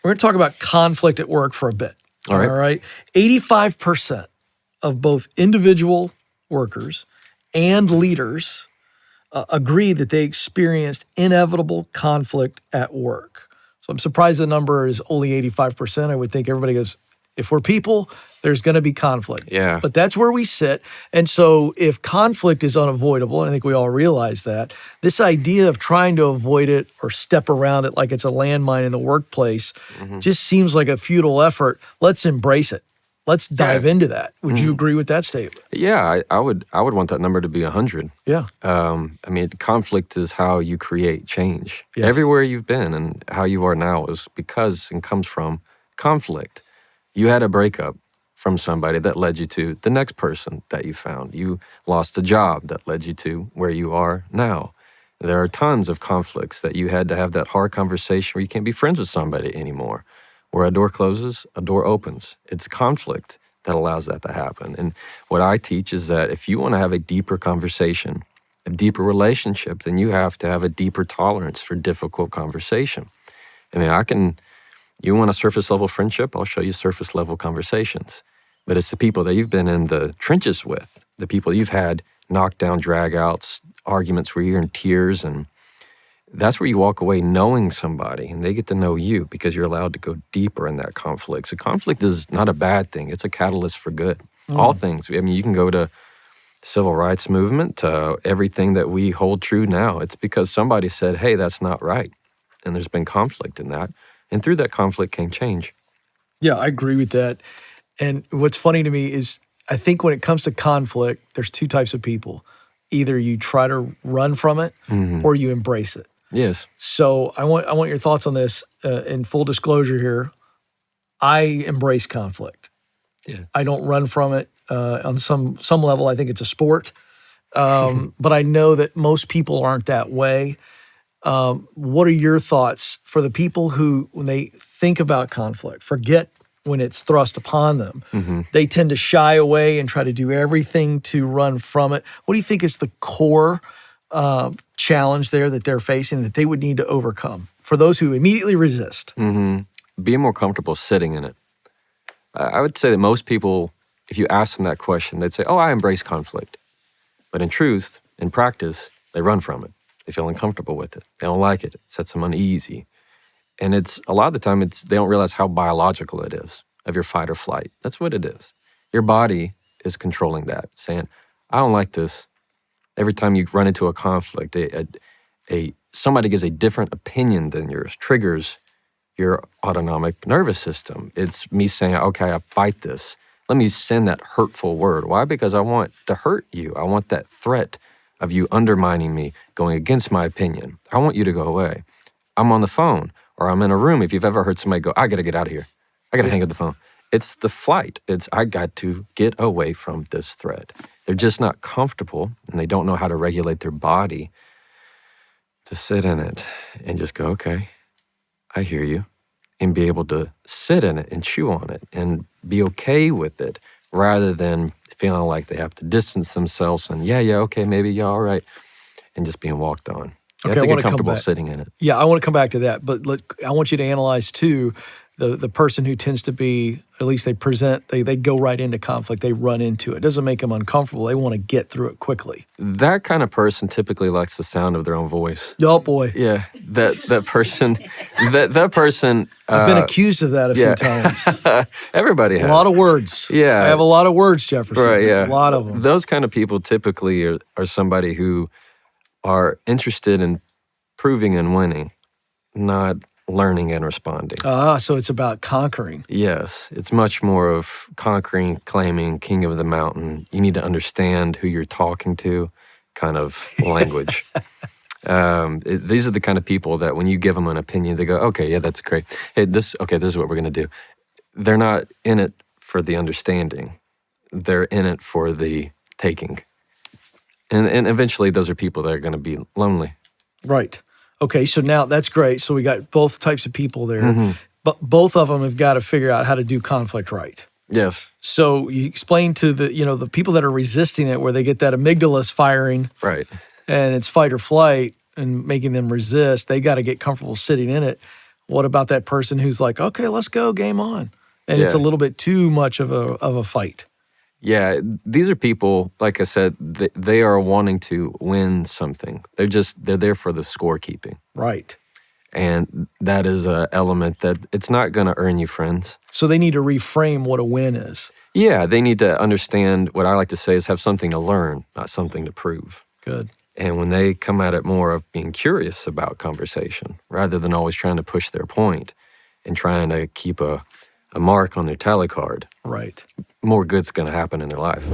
We're going to talk about conflict at work for a bit. All right. All right. 85% of both individual workers and leaders agree that they experienced inevitable conflict at work. So I'm surprised the number is only 85%. I would think everybody goes, if we're people, there's going to be conflict. Yeah. But that's where we sit. And so if conflict is unavoidable, and I think we all realize that, this idea of trying to avoid it or step around it like it's a landmine in the workplace just seems like a futile effort. Let's embrace it. Let's dive into that. Would you agree with that statement? Yeah, I would want that number to be 100. Yeah. I mean, conflict is how you create change. Yes. Everywhere you've been and how you are now is because and comes from conflict. You had a breakup from somebody that led you to the next person that you found. You lost a job that led you to where you are now. There are tons of conflicts that you had to have that hard conversation where you can't be friends with somebody anymore. Where a door closes, a door opens. It's conflict that allows that to happen. And what I teach is that if you want to have a deeper conversation, a deeper relationship, then you have to have a deeper tolerance for difficult conversation. I mean, you want a surface level friendship, I'll show you surface level conversations. But it's the people that you've been in the trenches with, the people you've had knockdown, drag-outs, arguments where you're in tears, and that's where you walk away knowing somebody and they get to know you because you're allowed to go deeper in that conflict. So conflict is not a bad thing. It's a catalyst for good. All things. I mean, you can go to civil rights movement, to everything that we hold true now. It's because somebody said, hey, that's not right. And there's been conflict in that. And through that conflict came change. Yeah, I agree with that. And what's funny to me is I think when it comes to conflict, there's two types of people. Either you try to run from it or you embrace it. Yes. So I want your thoughts on this. In full disclosure here, I embrace conflict. Yeah. I don't run from it. On some level, I think it's a sport. But I know that most people aren't that way. What are your thoughts for the people who, when they think about conflict, forget when it's thrust upon them, they tend to shy away and try to do everything to run from it. What do you think is the core challenge there that they're facing that they would need to overcome for those who immediately resist? Being more comfortable sitting in it. I would say that most people, if you ask them that question, they'd say, oh, I embrace conflict. But in truth, in practice, they run from it. They feel uncomfortable with it. They don't like it. It sets them uneasy. And it's a lot of the time, they don't realize how biological it is of your fight or flight. That's what it is. Your body is controlling that, saying, I don't like this. Every time you run into a conflict, somebody gives a different opinion than yours, triggers your autonomic nervous system. It's me saying, okay, I fight this. Let me send that hurtful word. Why? Because I want to hurt you. I want that threat of you undermining me, going against my opinion. I want you to go away. I'm on the phone or I'm in a room. If you've ever heard somebody go, I got to get out of here. I got to hang up the phone. It's the flight. I got to get away from this threat. They're just not comfortable and they don't know how to regulate their body to sit in it and just go, okay, I hear you, and be able to sit in it and chew on it and be okay with it rather than feeling like they have to distance themselves and okay, maybe, yeah, all right, and just being walked on. You have to get comfortable sitting in it. Yeah, I want to come back to that, but look, I want you to analyze too the person who tends to be, at least they go right into conflict, they run into it. It doesn't make them uncomfortable. They want to get through it quickly. That kind of person typically likes the sound of their own voice. Oh boy. Yeah, that person, that person. I've been accused of that a few times. Everybody has. A lot of words. Yeah. I have a lot of words, Jefferson. Right, yeah. A lot of them. Those kind of people typically are somebody who are interested in proving and winning, not learning and responding. So it's about conquering. Yes, it's much more of conquering, claiming, king of the mountain. You need to understand who you're talking to, kind of language. These are the kind of people that when you give them an opinion, they go, okay, yeah, that's great. Hey, this is what we're going to do. They're not in it for the understanding. They're in it for the taking. And eventually those are people that are going to be lonely. Right. Okay, so now that's great. So we got both types of people there, but both of them have got to figure out how to do conflict right. Yes. So you explain to the people that are resisting it, where they get that amygdala's firing, right, and it's fight or flight and making them resist. They got to get comfortable sitting in it. What about that person who's like, okay, let's go, game on? And it's a Yeah. little bit too much of a fight. Yeah, these are people, like I said, they are wanting to win something. They're there for the scorekeeping. Right. And that is an element that it's not going to earn you friends. So they need to reframe what a win is. Yeah, they need to understand what I like to say is have something to learn, not something to prove. Good. And when they come at it more of being curious about conversation, rather than always trying to push their point and trying to keep a mark on their tally card, Right. more good's going to happen in their life.